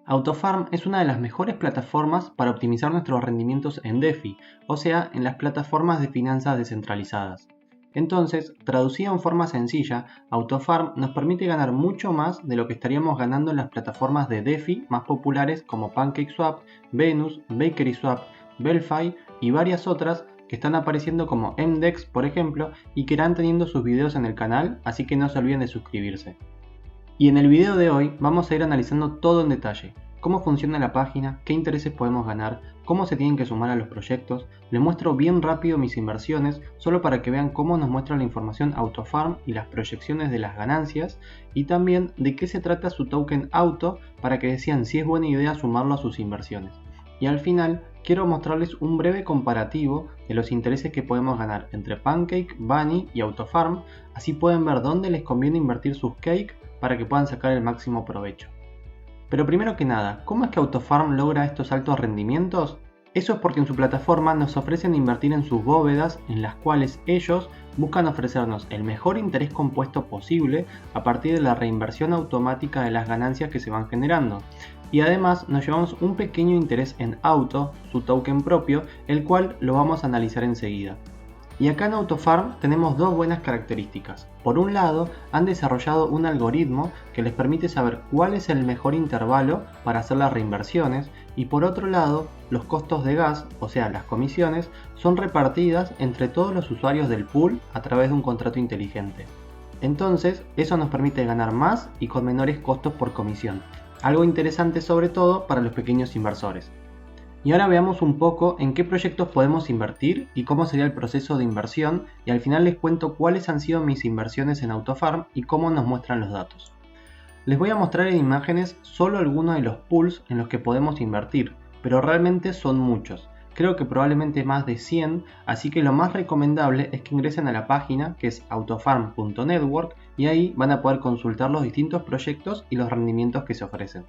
Autofarm es una de las mejores plataformas para optimizar nuestros rendimientos en DeFi, o sea, en las plataformas de finanzas descentralizadas. Entonces, traducida en forma sencilla, Autofarm nos permite ganar mucho más de lo que estaríamos ganando en las plataformas de DeFi más populares como PancakeSwap, Venus, BakerySwap, Belfi y varias otras que están apareciendo como MDEX, por ejemplo, y que irán teniendo sus videos en el canal, así que no se olviden de suscribirse. Y en el video de hoy vamos a ir analizando todo en detalle, cómo funciona la página, qué intereses podemos ganar, cómo se tienen que sumar a los proyectos. Les muestro bien rápido mis inversiones, solo para que vean cómo nos muestra la información Autofarm y las proyecciones de las ganancias, y también de qué se trata su token Auto, para que decían si es buena idea sumarlo a sus inversiones. Y al final quiero mostrarles un breve comparativo de los intereses que podemos ganar entre Pancake, Bunny y Autofarm, así pueden ver dónde les conviene invertir sus cake para que puedan sacar el máximo provecho. Pero primero que nada, ¿cómo es que Autofarm logra estos altos rendimientos? Eso es porque en su plataforma nos ofrecen invertir en sus bóvedas, en las cuales ellos buscan ofrecernos el mejor interés compuesto posible a partir de la reinversión automática de las ganancias que se van generando. Y además nos llevamos un pequeño interés en Auto, su token propio, el cual lo vamos a analizar enseguida. Y acá en Autofarm tenemos dos buenas características. Por un lado, han desarrollado un algoritmo que les permite saber cuál es el mejor intervalo para hacer las reinversiones, y por otro lado, los costos de gas, o sea las comisiones, son repartidas entre todos los usuarios del pool a través de un contrato inteligente. Entonces, eso nos permite ganar más y con menores costos por comisión. Algo interesante sobre todo para los pequeños inversores. Y ahora veamos un poco en qué proyectos podemos invertir y cómo sería el proceso de inversión, y al final les cuento cuáles han sido mis inversiones en Autofarm y cómo nos muestran los datos. Les voy a mostrar en imágenes solo algunos de los pools en los que podemos invertir, pero realmente son muchos. Creo que probablemente más de 100, así que lo más recomendable es que ingresen a la página que es autofarm.network y ahí van a poder consultar los distintos proyectos y los rendimientos que se ofrecen.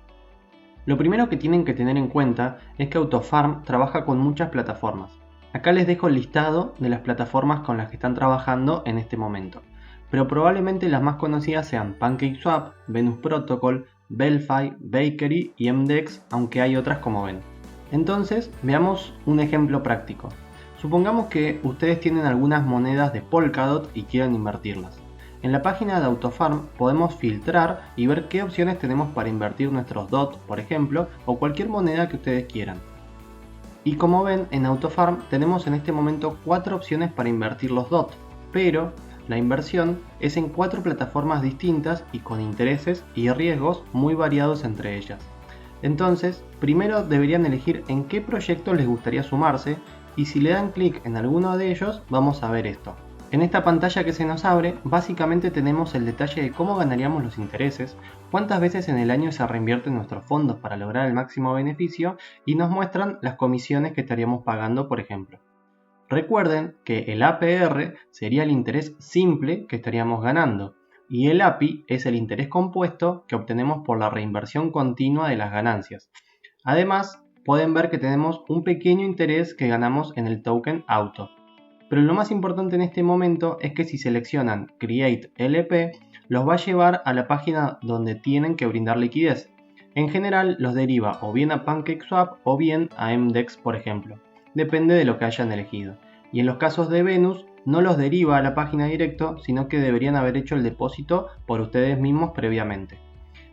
Lo primero que tienen que tener en cuenta es que Autofarm trabaja con muchas plataformas. Acá les dejo el listado de las plataformas con las que están trabajando en este momento, pero probablemente las más conocidas sean PancakeSwap, Venus Protocol, Belfi, Bakery y MDEX, aunque hay otras como ven. Entonces, veamos un ejemplo práctico. Supongamos que ustedes tienen algunas monedas de Polkadot y quieren invertirlas. En la página de Autofarm podemos filtrar y ver qué opciones tenemos para invertir nuestros DOT, por ejemplo, o cualquier moneda que ustedes quieran. Y como ven, en Autofarm tenemos en este momento 4 opciones para invertir los DOT, pero la inversión es en 4 plataformas distintas y con intereses y riesgos muy variados entre ellas. Entonces, primero deberían elegir en qué proyecto les gustaría sumarse, y si le dan clic en alguno de ellos, vamos a ver esto. En esta pantalla que se nos abre, básicamente tenemos el detalle de cómo ganaríamos los intereses, cuántas veces en el año se reinvierten nuestros fondos para lograr el máximo beneficio, y nos muestran las comisiones que estaríamos pagando, por ejemplo. Recuerden que el APR sería el interés simple que estaríamos ganando, y el API es el interés compuesto que obtenemos por la reinversión continua de las ganancias. Además, pueden ver que tenemos un pequeño interés que ganamos en el token Auto. Pero lo más importante en este momento es que si seleccionan Create LP, los va a llevar a la página donde tienen que brindar liquidez. En general los deriva o bien a PancakeSwap o bien a MDEX, por ejemplo. Depende de lo que hayan elegido. Y en los casos de Venus no los deriva a la página directo, sino que deberían haber hecho el depósito por ustedes mismos previamente.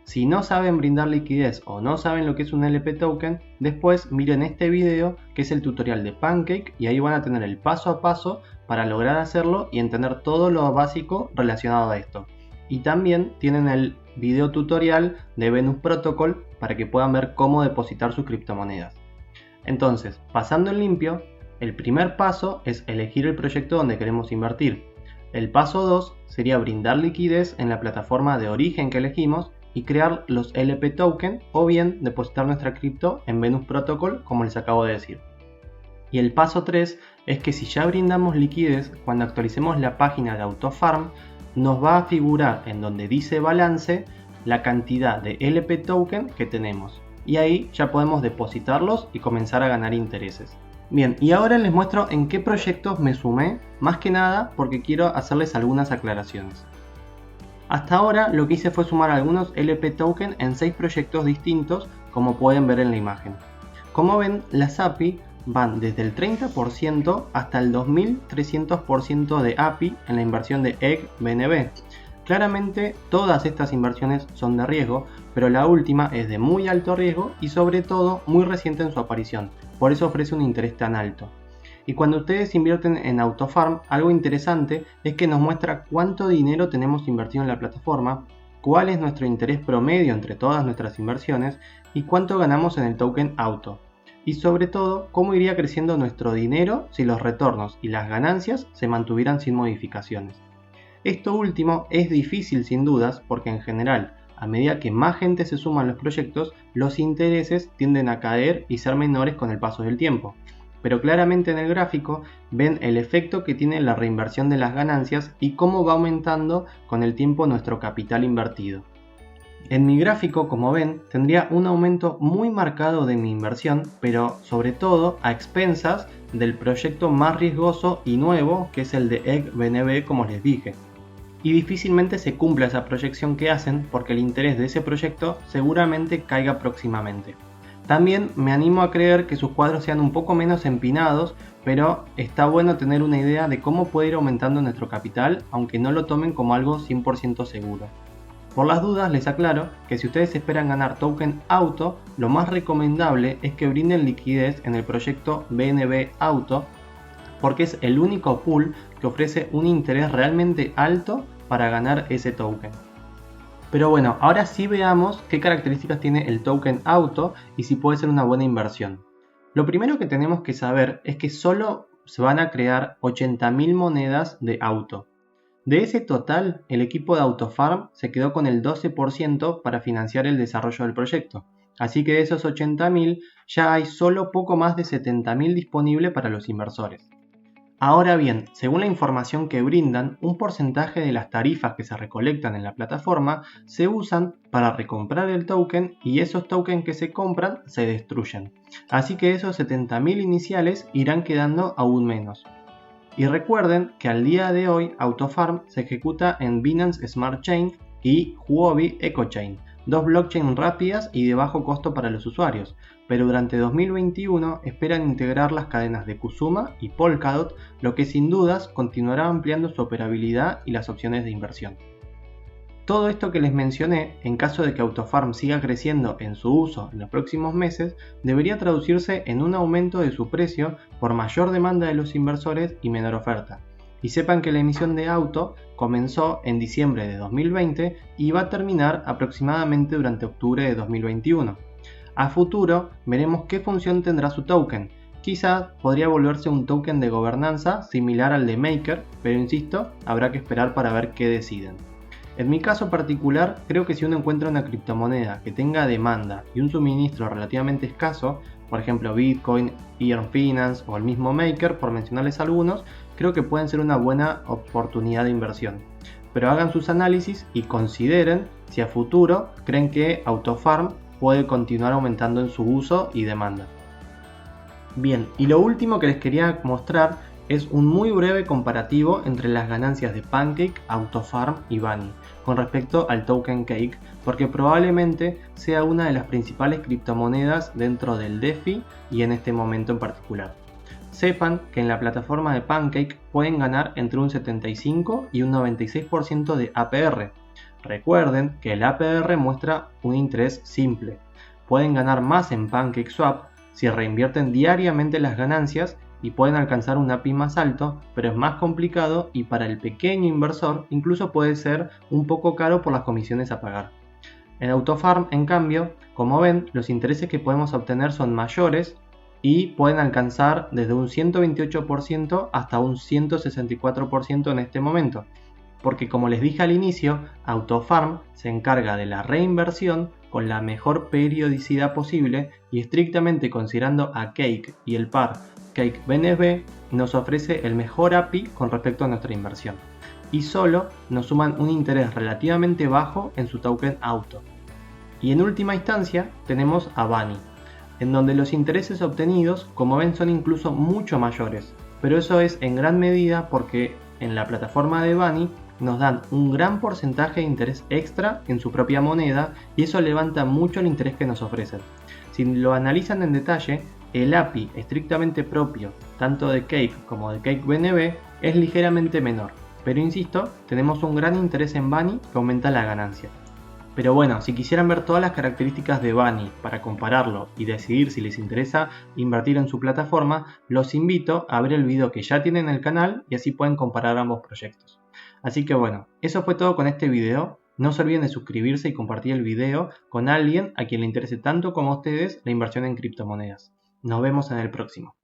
Si no saben brindar liquidez o no saben lo que es un LP token, después miren este video que es el tutorial de Pancake y ahí van a tener el paso a paso para lograr hacerlo y entender todo lo básico relacionado a esto. Y también tienen el video tutorial de Venus Protocol para que puedan ver cómo depositar sus criptomonedas. Entonces, pasando en limpio, el primer paso es elegir el proyecto donde queremos invertir. El paso 2 sería brindar liquidez en la plataforma de origen que elegimos y crear los LP token o bien depositar nuestra cripto en Venus Protocol, como les acabo de decir. Y el paso 3 es que si ya brindamos liquidez, cuando actualicemos la página de Autofarm nos va a figurar en donde dice balance la cantidad de LP token que tenemos, y ahí ya podemos depositarlos y comenzar a ganar intereses. Bien, y ahora les muestro en qué proyectos me sumé, más que nada porque quiero hacerles algunas aclaraciones. Hasta ahora lo que hice fue sumar algunos LP token en 6 proyectos distintos como pueden ver en la imagen. Como ven, las API van desde el 30% hasta el 2300% de API en la inversión de EGBNB. Claramente todas estas inversiones son de riesgo, pero la última es de muy alto riesgo y sobre todo muy reciente en su aparición, por eso ofrece un interés tan alto. Y cuando ustedes invierten en Autofarm, algo interesante es que nos muestra cuánto dinero tenemos invertido en la plataforma, cuál es nuestro interés promedio entre todas nuestras inversiones y cuánto ganamos en el token Auto. Y sobre todo, cómo iría creciendo nuestro dinero si los retornos y las ganancias se mantuvieran sin modificaciones. Esto último es difícil sin dudas porque en general, a medida que más gente se suma a los proyectos, los intereses tienden a caer y ser menores con el paso del tiempo. Pero claramente en el gráfico ven el efecto que tiene la reinversión de las ganancias y cómo va aumentando con el tiempo nuestro capital invertido. En mi gráfico, como ven, tendría un aumento muy marcado de mi inversión, pero sobre todo a expensas del proyecto más riesgoso y nuevo, que es el de EGBNB, como les dije. Y difícilmente se cumpla esa proyección que hacen porque el interés de ese proyecto seguramente caiga próximamente. También me animo a creer que sus cuadros sean un poco menos empinados, pero está bueno tener una idea de cómo puede ir aumentando nuestro capital, aunque no lo tomen como algo 100% seguro. Por las dudas les aclaro que si ustedes esperan ganar token Auto, lo más recomendable es que brinden liquidez en el proyecto BNB Auto, porque es el único pool que ofrece un interés realmente alto para ganar ese token. Pero bueno, ahora sí veamos qué características tiene el token Auto y si puede ser una buena inversión. Lo primero que tenemos que saber es que solo se van a crear 80.000 monedas de Auto. De ese total, el equipo de Autofarm se quedó con el 12% para financiar el desarrollo del proyecto. Así que de esos 80.000 ya hay solo poco más de 70.000 disponible para los inversores. Ahora bien, según la información que brindan, un porcentaje de las tarifas que se recolectan en la plataforma se usan para recomprar el token y esos tokens que se compran se destruyen. Así que esos 70.000 iniciales irán quedando aún menos. Y recuerden que al día de hoy Autofarm se ejecuta en Binance Smart Chain y Huobi EcoChain, dos blockchains rápidas y de bajo costo para los usuarios, pero durante 2021 esperan integrar las cadenas de Kusuma y Polkadot, lo que sin dudas continuará ampliando su operabilidad y las opciones de inversión. Todo esto que les mencioné, en caso de que Autofarm siga creciendo en su uso en los próximos meses, debería traducirse en un aumento de su precio por mayor demanda de los inversores y menor oferta. Y sepan que la emisión de Auto comenzó en diciembre de 2020 y va a terminar aproximadamente durante octubre de 2021. A futuro veremos qué función tendrá su token. Quizás podría volverse un token de gobernanza similar al de Maker, pero insisto, habrá que esperar para ver qué deciden. En mi caso particular, creo que si uno encuentra una criptomoneda que tenga demanda y un suministro relativamente escaso, por ejemplo Bitcoin, Earn Finance o el mismo Maker, por mencionarles algunos, creo que pueden ser una buena oportunidad de inversión. Pero hagan sus análisis y consideren si a futuro creen que Autofarm puede continuar aumentando en su uso y demanda. Bien, y lo último que les quería mostrar es un muy breve comparativo entre las ganancias de Pancake, Autofarm y Bunny con respecto al token Cake, porque probablemente sea una de las principales criptomonedas dentro del DeFi y en este momento en particular. Sepan que en la plataforma de Pancake pueden ganar entre un 75 y un 96% de APR. Recuerden que el APR muestra un interés simple. Pueden ganar más en PancakeSwap si reinvierten diariamente las ganancias y pueden alcanzar un API más alto, pero es más complicado y para el pequeño inversor incluso puede ser un poco caro por las comisiones a pagar. En Autofarm, en cambio, como ven, los intereses que podemos obtener son mayores y pueden alcanzar desde un 128% hasta un 164% en este momento, porque como les dije al inicio, Autofarm se encarga de la reinversión con la mejor periodicidad posible y estrictamente considerando a Cake y el par CakeBNB nos ofrece el mejor API con respecto a nuestra inversión y solo nos suman un interés relativamente bajo en su token Auto. Y en última instancia tenemos a Bunny, en donde los intereses obtenidos, como ven, son incluso mucho mayores, pero eso es en gran medida porque en la plataforma de Bunny nos dan un gran porcentaje de interés extra en su propia moneda y eso levanta mucho el interés que nos ofrecen. Si lo analizan en detalle, el API estrictamente propio, tanto de Cake como de Cake BNB, es ligeramente menor. Pero insisto, tenemos un gran interés en Bunny que aumenta la ganancia. Pero bueno, si quisieran ver todas las características de Bunny para compararlo y decidir si les interesa invertir en su plataforma, los invito a ver el video que ya tienen en el canal y así pueden comparar ambos proyectos. Así que bueno, eso fue todo con este video. No se olviden de suscribirse y compartir el video con alguien a quien le interese tanto como a ustedes la inversión en criptomonedas. Nos vemos en el próximo.